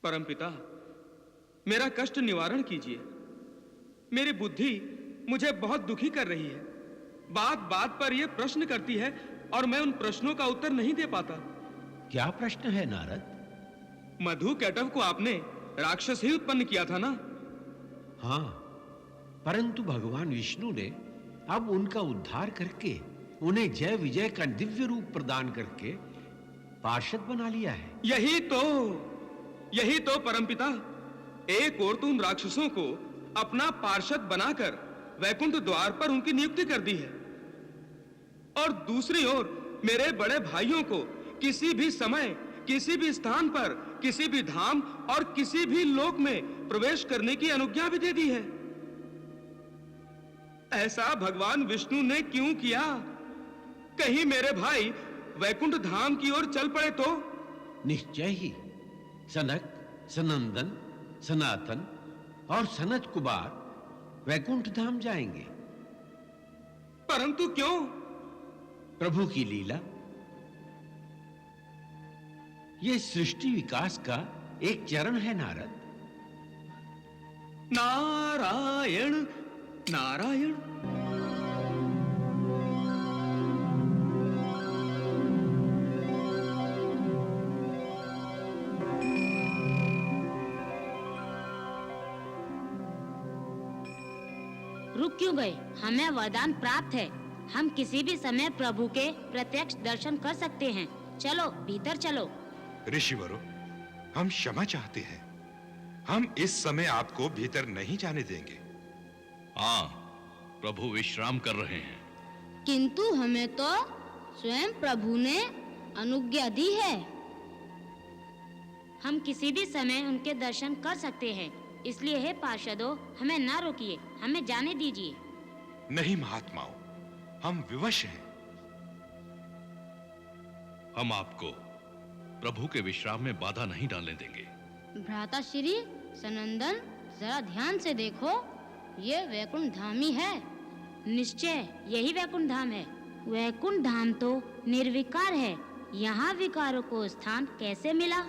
परमपिता, मेरा कष्ट निवारण कीजिए। मेरी बुद्धि मुझे बहुत दुखी कर रही है। बात बात पर यह प्रश्न करती है और मैं उन प्रश्नों का उत्तर नहीं दे पाता। क्या प्रश्न है नारद? मधु कैटव को आपने राक्षस ही उत्पन्न किया था ना? हाँ, परंतु भगवान विष्णु ने अब उनका उद्धार करके उन्हें जय विजय का दिव्य रूप प्रदान करके पार्षद बना लिया है। यही तो परमपिता, एक ओर तो उन राक्षसों को अपना पार्षद बनाकर वैकुंठ द्वार पर उनकी नियुक्ति कर दी है, और दूसरी ओर मेरे बड़े भाइयों को किसी भी समय, किसी भी स्थान पर, किसी भी धाम और किसी भी लोक में प्रवेश करने की अनुज्ञा भी दे दी है। ऐसा भगवान विष्णु ने क्यों किया? कहीं मेरे भाई वैकुंठ धाम की ओर चल पड़े तो? निश्चय ही सनक, सनंदन, सनातन और सनत कुमार वैकुंठ धाम जाएंगे। परंतु क्यों? प्रभु की लीला। यह सृष्टि विकास का एक चरण है नारद। नारायण नारायण। रुक क्यों गए? हमें वरदान प्राप्त है। हम किसी भी समय प्रभु के प्रत्यक्ष दर्शन कर सकते हैं। चलो भीतर चलो। ऋषिवरों, हम क्षमा चाहते हैं। हम इस समय आपको भीतर नहीं जाने देंगे। हाँ, प्रभु विश्राम कर रहे हैं। किंतु हमें तो स्वयं प्रभु ने अनुज्ञा दी है। हम किसी भी समय उनके दर्शन कर सकते हैं, इसलिए हे पार्षदों, हमें ना रोकिए, हमें जाने दीजिए। नहीं महात्माओं, हम विवश हैं। हम आपको प्रभु के विश्राम में बाधा नहीं डालने देंगे। भ्राता श्री सनंदन, जरा ध्यान से देखो, ये वैकुंठ धाम ही है। निश्चय यही वैकुंठ धाम है। वैकुंठ धाम तो निर्विकार है, यहाँ विकारों को स्थान कैसे मिला?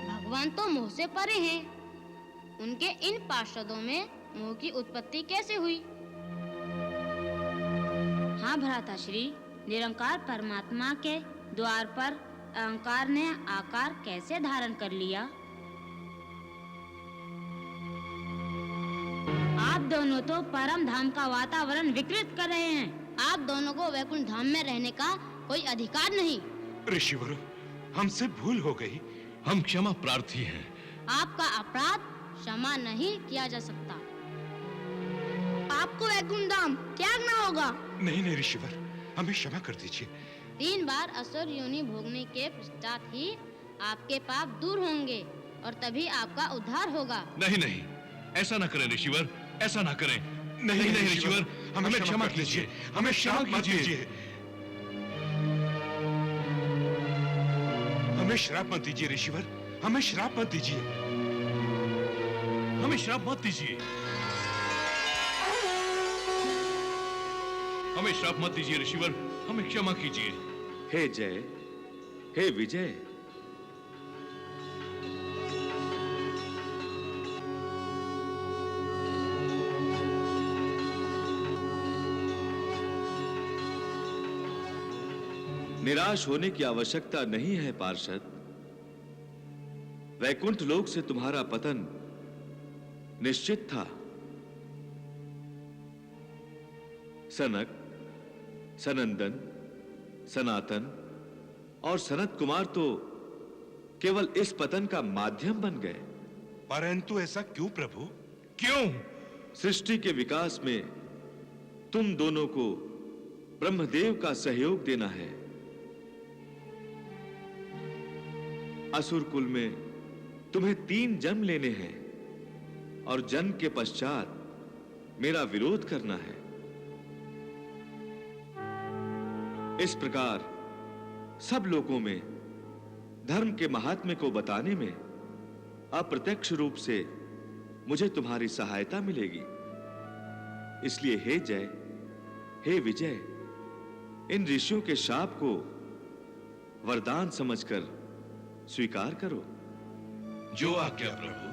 भगवान तो मोह से परे हैं। उनके इन पार्षदों में मोह की उत्पत्ति कैसे हुई? हाँ भ्राता श्री, निरंकार परमात्मा के द्वार पर अहंकार ने आकार कैसे धारण कर लिया? आप दोनों तो परम धाम का वातावरण विकृत कर रहे हैं। आप दोनों को वैकुंठ धाम में रहने का कोई अधिकार नहीं। ऋषिवरों, हमसे भूल हो गई। हम क्षमा प्रार्थी हैं। आपका अपराध क्षमा नहीं किया जा सकता। आपको वैकुंठ धाम त्यागना होगा। नहीं ऋषिवर, हमें क्षमा कर दीजिए। 3 बार असुर योनि भोगने के पश्चात ही आपके पाप दूर होंगे और तभी आपका उद्धार होगा। नहीं, ऐसा ना करें ऋषिवर, ऐसा ना करें। नहीं ऋषिवर, हमें क्षमा कीजिए, हमें क्षमा कीजिए। हमें श्राप मत दीजिए ऋषिवर, हमें श्राप मत दीजिए। हमें श्राप मत दीजिए। हमें श्राप मत दीजिए ऋषिवर, हमें क्षमा कीजिए। हे जय, हे विजय, निराश होने की आवश्यकता नहीं है पार्षद। वैकुंठ लोक से तुम्हारा पतन निश्चित था। सनक, सनंदन, सनातन और सनत कुमार तो केवल इस पतन का माध्यम बन गए। परंतु ऐसा क्यों प्रभु? क्यों? सृष्टि के विकास में तुम दोनों को ब्रह्मदेव का सहयोग देना है। असुर कुल में तुम्हें 3 जन्म लेने हैं और जन्म के पश्चात मेरा विरोध करना है। इस प्रकार सब लोगों में धर्म के महात्म्य को बताने में अप्रत्यक्ष रूप से मुझे तुम्हारी सहायता मिलेगी। इसलिए हे जय, हे विजय, इन ऋषियों के शाप को वरदान समझकर स्वीकार करो। जो आज्ञा प्रभु।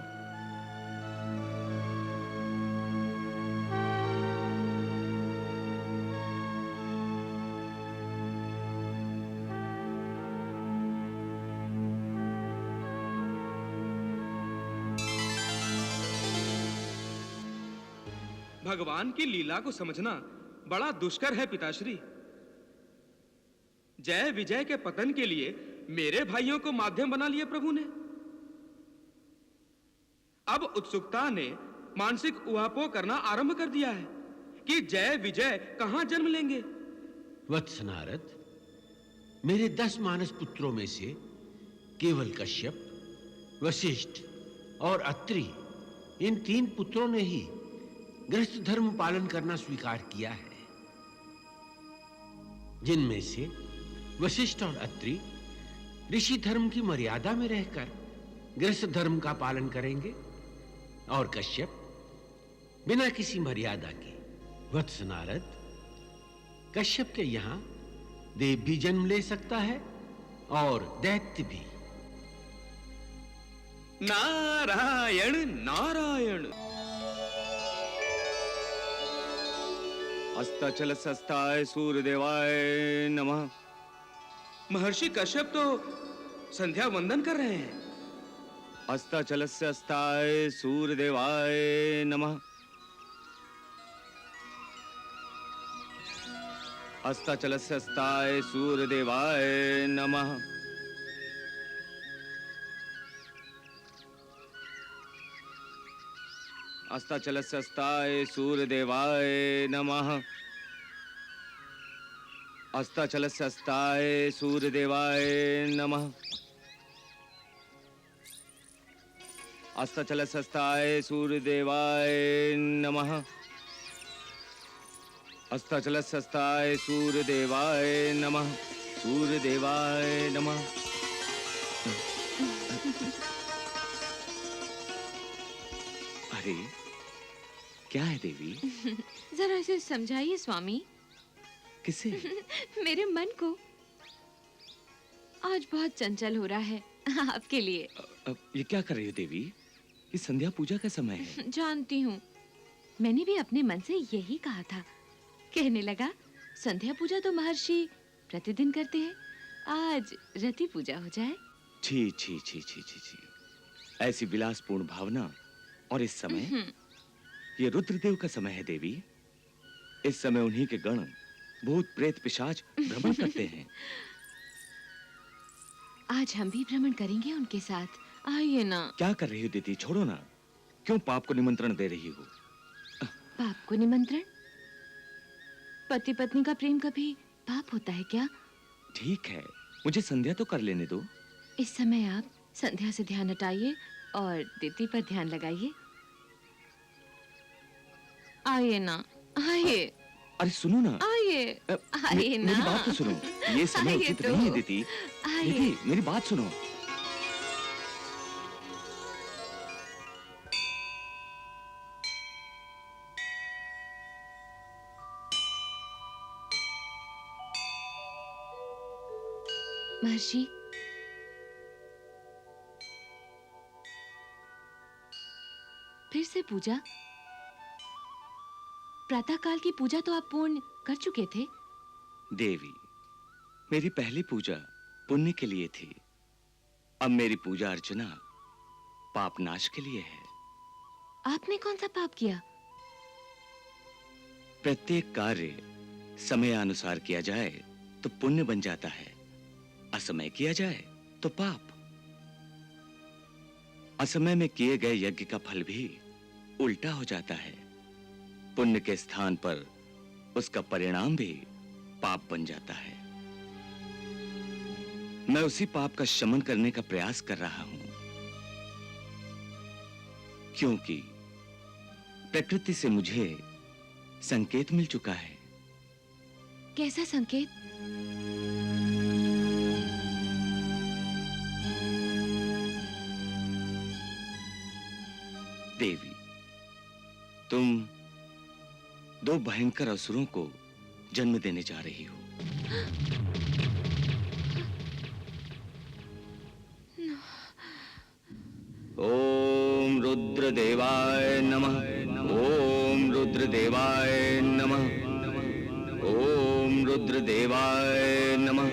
भगवान की लीला को समझना बड़ा दुष्कर है पिताश्री। जय विजय के पतन के लिए मेरे भाइयों को माध्यम बना लिया प्रभु ने। अब उत्सुकता ने मानसिक उहापोह करना आरंभ कर दिया है कि जय विजय कहां जन्म लेंगे। वत्स नारद, मेरे 10 मानस पुत्रों में से केवल कश्यप, वशिष्ठ और अत्रि, इन 3 पुत्रों ने ही गृहस्थ धर्म पालन करना स्वीकार किया है, जिनमें से वशिष्ठ और अत्रि ऋषि धर्म की मर्यादा में रहकर गृहस्थ धर्म का पालन करेंगे और कश्यप बिना किसी मर्यादा के। वत्स नारद, कश्यप के यहां देव भी जन्म ले सकता है और दैत्य भी। नारायण नारायण। अस्ताचलस्ताय सूर्यदेवाय नमः। महर्षि कश्यप तो संध्या वंदन कर रहे हैं। अस्ताचलस्ताय सूर्यदेवाय नमः। अस्ताचलस्ताय सूर्यदेवाय नमः। अस्ताचलस्ताय सूर्यदेवाय नमः। अस्ताचलस्ताय सूर्यदेवाय नमः। अस्ताचलस्ताय सूर्यदेवाय नमः। अस्ताचलस्ताय सूर्यदेवाय नमः। सूर्यदेवाय नमः। अरे क्या है देवी? जरा इसे समझाइए स्वामी। किसे? मेरे मन को। आज बहुत चंचल हो रहा है आपके लिए। ये क्या कर रही हो देवी? ये संध्या पूजा का समय है। जानती हूँ, मैंने भी अपने मन से यही कहा था। कहने लगा संध्या पूजा तो महर्षि प्रतिदिन करते हैं, आज रति पूजा हो जाए। छी छी छी छी छी छी, ऐसी विलासपूर्ण भावना। और इस समय ये रुद्रदेव का समय है देवी। इस समय उन्हीं के गण भूत प्रेत पिशाच भ्रमण करते हैं। आज हम भी भ्रमण करेंगे उनके साथ। आइए ना। क्या कर रही हो दीदी? छोड़ो ना। क्यों पाप को निमंत्रण दे रही हो? पाप को निमंत्रण? पति पत्नी का प्रेम कभी पाप होता है क्या? ठीक है, मुझे संध्या तो कर लेने दो। इस समय आप संध्या से ध्यान हटाइए और दीदी पर ध्यान लगाइए। आइए ना, आइए। अरे सुनो ना। आइए, आइए ना। मेरी बात तो सुनो। ये समय उचित नहीं है दीदी। दीदी मेरी बात सुनो। महर्षि, फिर से पूजा? प्रातःकाल की पूजा तो आप पूर्ण कर चुके थे। देवी, मेरी पहली पूजा पुण्य के लिए थी। अब मेरी पूजा अर्चना पाप नाश के लिए है। आपने कौन सा पाप किया? प्रत्येक कार्य समय अनुसार किया जाए तो पुण्य बन जाता है, असमय किया जाए तो पाप। असमय में किए गए यज्ञ का फल भी उल्टा हो जाता है। पुण्य के स्थान पर उसका परिणाम भी पाप बन जाता है। मैं उसी पाप का शमन करने का प्रयास कर रहा हूं, क्योंकि प्रकृति से मुझे संकेत मिल चुका है। कैसा संकेत? देवी, तुम 2 भयंकर असुरों को जन्म देने जा रही हो। रुद्रदेवाय नमः। ओम रुद्रदेवाय नमः। ओम रुद्रदेवाय नमः।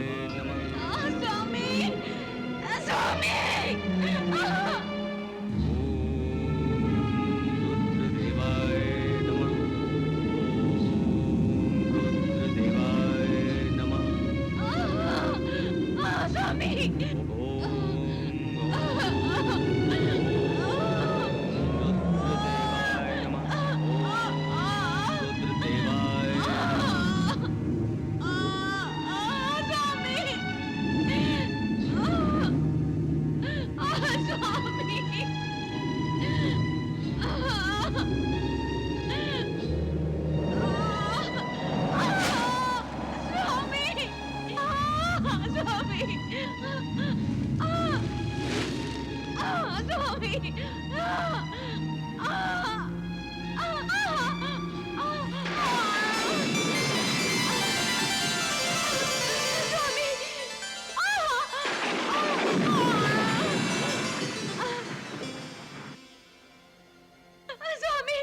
स्वामी,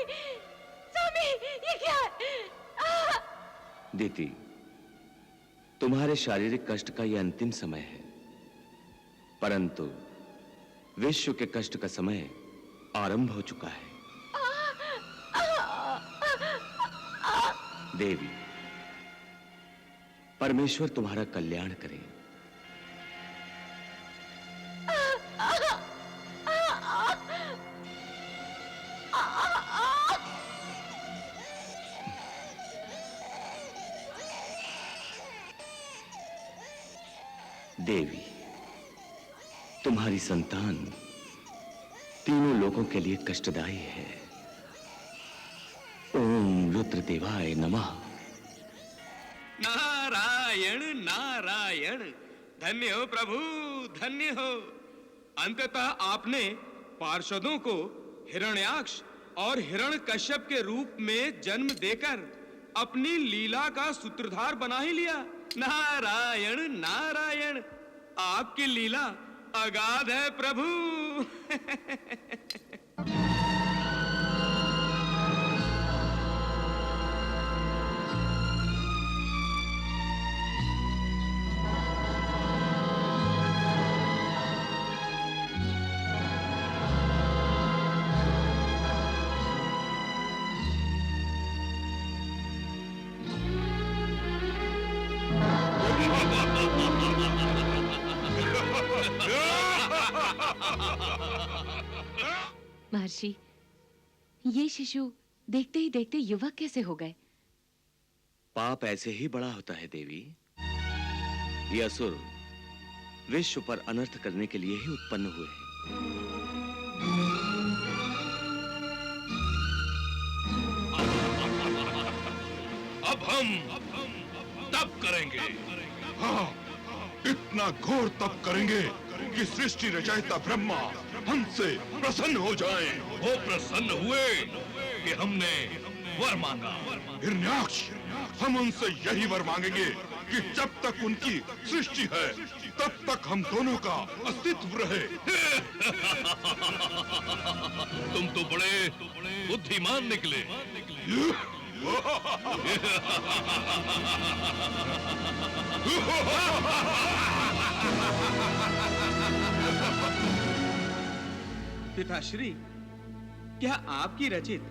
स्वामी, दीति, तुम्हारे शारीरिक कष्ट का यह अंतिम समय है, परंतु विश्व के कष्ट का समय आरंभ हो चुका है। देवी, परमेश्वर तुम्हारा कल्याण करे। देवी, तुम्हारी संतान तीनों लोगों के लिए कष्टदायी है। ओम रुद्रदेवाय नमः। नारायण नारायण, धन्य हो प्रभु, धन्य हो। अंततः आपने पार्षदों को हिरण्याक्ष और हिरण्यकश्यप के रूप में जन्म देकर अपनी लीला का सूत्रधार बना ही लिया। नारायण नारायण, आपकी लीला अगाध है प्रभु। महर्षि, ये शिशु देखते ही देखते युवक कैसे हो गए? पाप ऐसे ही बड़ा होता है देवी। ये असुर विश्व पर अनर्थ करने के लिए ही उत्पन्न हुए हैं। अब हम तप करेंगे। हाँ, इतना घोर तप करेंगे कि सृष्टि रचयिता ब्रह्मा हमसे प्रसन्न हो जाएं। वो प्रसन्न हुए कि हमने वर मांगा। हिरण्याक्ष, हम उनसे यही वर मांगेंगे कि जब तक उनकी सृष्टि है तब तक हम दोनों का अस्तित्व रहे। तुम तो बड़े बुद्धिमान निकले। पिताश्री, क्या आपकी रचित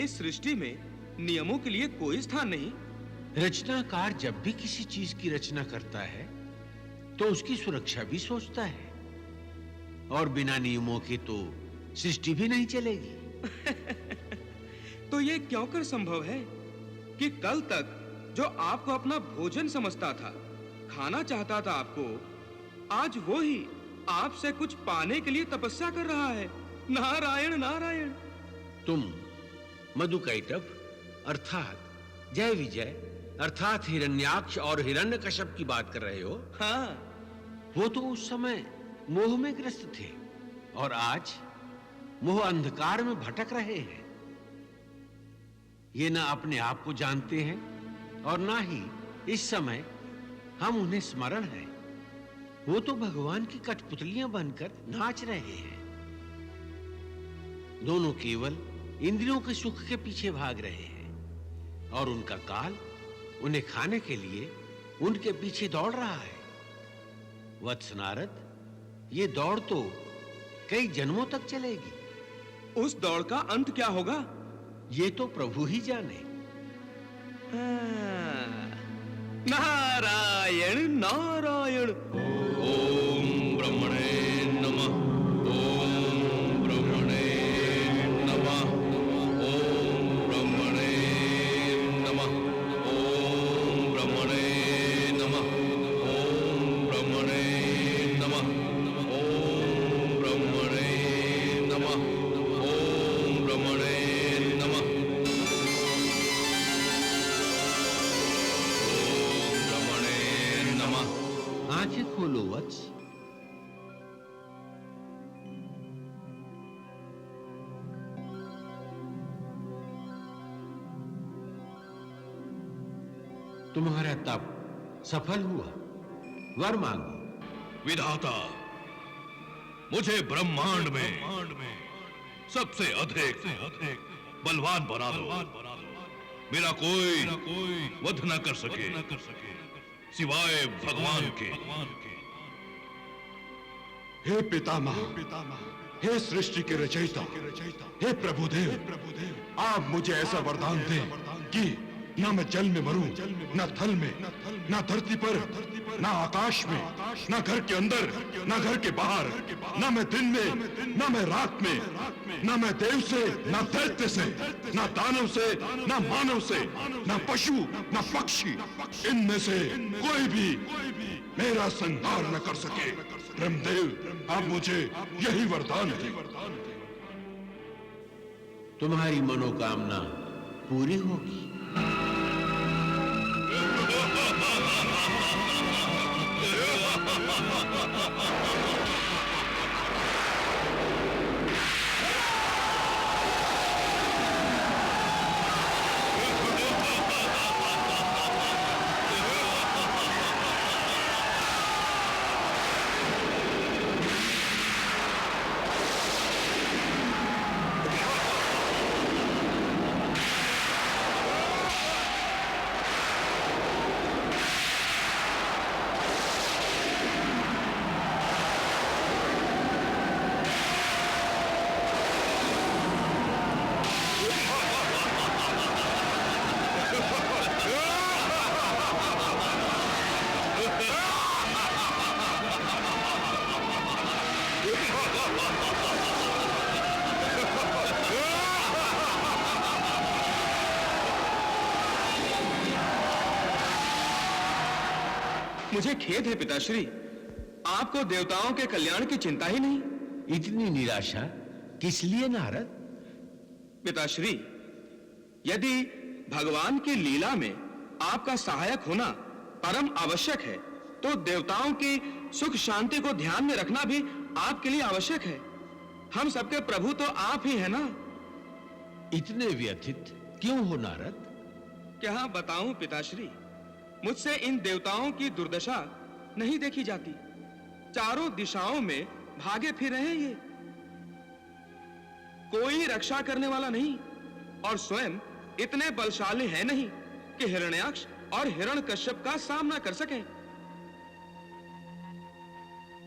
इस सृष्टि में नियमों के लिए कोई स्थान नहीं? रचनाकार जब भी किसी चीज की रचना करता है तो उसकी सुरक्षा भी सोचता है, और बिना नियमों के तो सृष्टि भी नहीं चलेगी। तो ये क्यों कर संभव है कि कल तक जो आपको अपना भोजन समझता था, खाना चाहता था आपको, आज वो ही आपसे कुछ पाने के लिए तपस्या कर रहा है? नारायण नारायण। तुम मधुकैटभ अर्थात जय विजय अर्थात हिरण्याक्ष और हिरण्यकश्यप की बात कर रहे हो? हाँ, वो तो उस समय मोह में ग्रस्त थे और आज मोह अंधकार में भटक रहे हैं। ये ना अपने आप को जानते हैं और ना ही इस समय हम उन्हें स्मरण है। वो तो भगवान की कठपुतलियां बनकर नाच रहे हैं। दोनों केवल इंद्रियों के सुख के पीछे भाग रहे हैं और उनका काल उन्हें खाने के लिए उनके पीछे दौड़ रहा है। वत्स नारद, ये दौड़ तो कई जन्मों तक चलेगी। उस दौड़ का अंत क्या होगा? ये तो प्रभु ही जाने। नारायण नारायण। ओम ब्रह्मणे नमः। ओम ब्रह्मणे नमः। ओम ब्रह्मणे नमः। ओम ब्रह्मणे नमः। ओम ब्रह्मणे नमः। ओम ब्रह्मणे नमः। ओम ब्रह्मणे नमः। ब्रह्मणे नमः। आंखें खोलो वत्स। तुम्हारा तप सफल हुआ। वर मांगो। विधाता, मुझे ब्रह्मांड में सबसे अधिक बलवान बना दो। मेरा कोई वध न कर सके सिवाय भगवान के। हे पितामह, हे सृष्टि के रचयिता, हे प्रभुदेव, आप मुझे ऐसा वरदान दें कि न मैं जल में मरूं, न थल में, न धरती पर, न आकाश में, न घर के अंदर, न घर के बाहर, न मैं दिन में, न मैं रात में, न मैं देव से, न दैत्य से, न दानव से, न मानव से, न पशु, न पक्षी, इनमें से कोई भी मेरा संहार न कर सके। ब्रह्मदेव, आप मुझे यही वरदान है। तुम्हारी मनोकामना पूरी होगी। मुझे खेद है पिताश्री, आपको देवताओं के कल्याण की चिंता ही नहीं। इतनी निराशा किस लिए नारद? पिताश्री, यदि भगवान की लीला में आपका सहायक होना परम आवश्यक है, तो देवताओं की सुख शांति को ध्यान में रखना भी आपके लिए आवश्यक है। हम सबके प्रभु तो आप ही है ना। इतने व्यथित क्यों हो नारद? क्या बताऊं पिताश्री, मुझसे इन देवताओं की दुर्दशा नहीं देखी जाती। चारों दिशाओं में भागे फिर रहे ये, कोई रक्षा करने वाला नहीं, और स्वयं इतने बलशाली है नहीं कि हिरण्याक्ष और हिरण्यकश्यप का सामना कर सकें।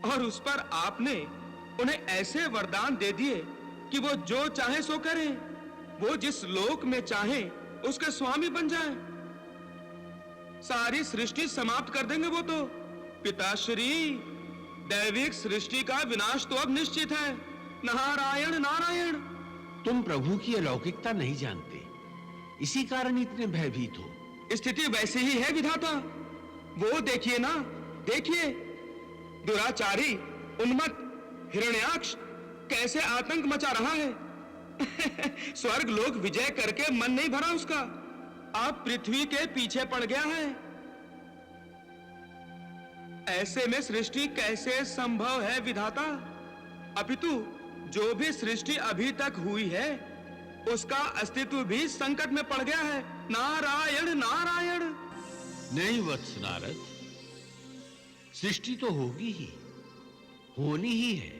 और उस पर आपने उन्हें ऐसे वरदान दे दिए कि वो जो चाहे सो करें, वो जिस लोक में चाहे उसके स्वामी बन जाएं। सारी सृष्टि समाप्त कर देंगे वो तो। पिताश्री, दैविक सृष्टि का विनाश तो अब निश्चित है। नारायण नारायण। तुम प्रभु की अलौकिकता नहीं जानते, इसी कारण इतने भयभीत हो। स्थिति वैसी ही है विधाता। वो देखिए ना, देखिए, दुराचारी उन्मत्त हिरण्याक्ष कैसे आतंक मचा रहा है। स्वर्ग लोक विजय करके मन नहीं भरा उसका, अब पृथ्वी के पीछे पड़ गया है। ऐसे में सृष्टि कैसे संभव है विधाता? अपितु जो भी सृष्टि अभी तक हुई है, उसका अस्तित्व भी संकट में पड़ गया है। नारायण नारायण। नहीं वत्स नारद, सृष्टि तो होगी ही, होनी ही है।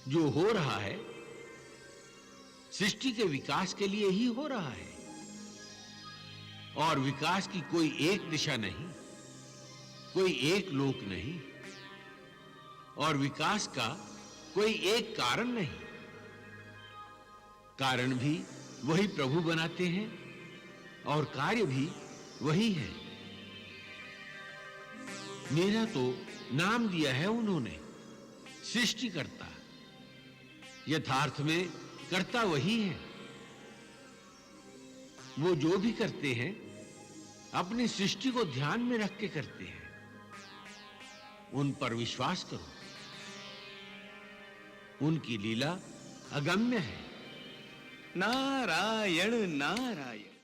जो हो रहा है सृष्टि के विकास के लिए ही हो रहा है। और विकास की कोई एक दिशा नहीं, कोई एक लोक नहीं, और विकास का कोई एक कारण नहीं। कारण भी वही प्रभु बनाते हैं और कार्य भी वही है। मेरा तो नाम दिया है उन्होंने, सृष्टिकर्ता। यथार्थ में कर्ता वही है। वो जो भी करते हैं अपनी सृष्टि को ध्यान में रख के करते हैं। उन पर विश्वास करो, उनकी लीला अगम्य है। नारायण नारायण।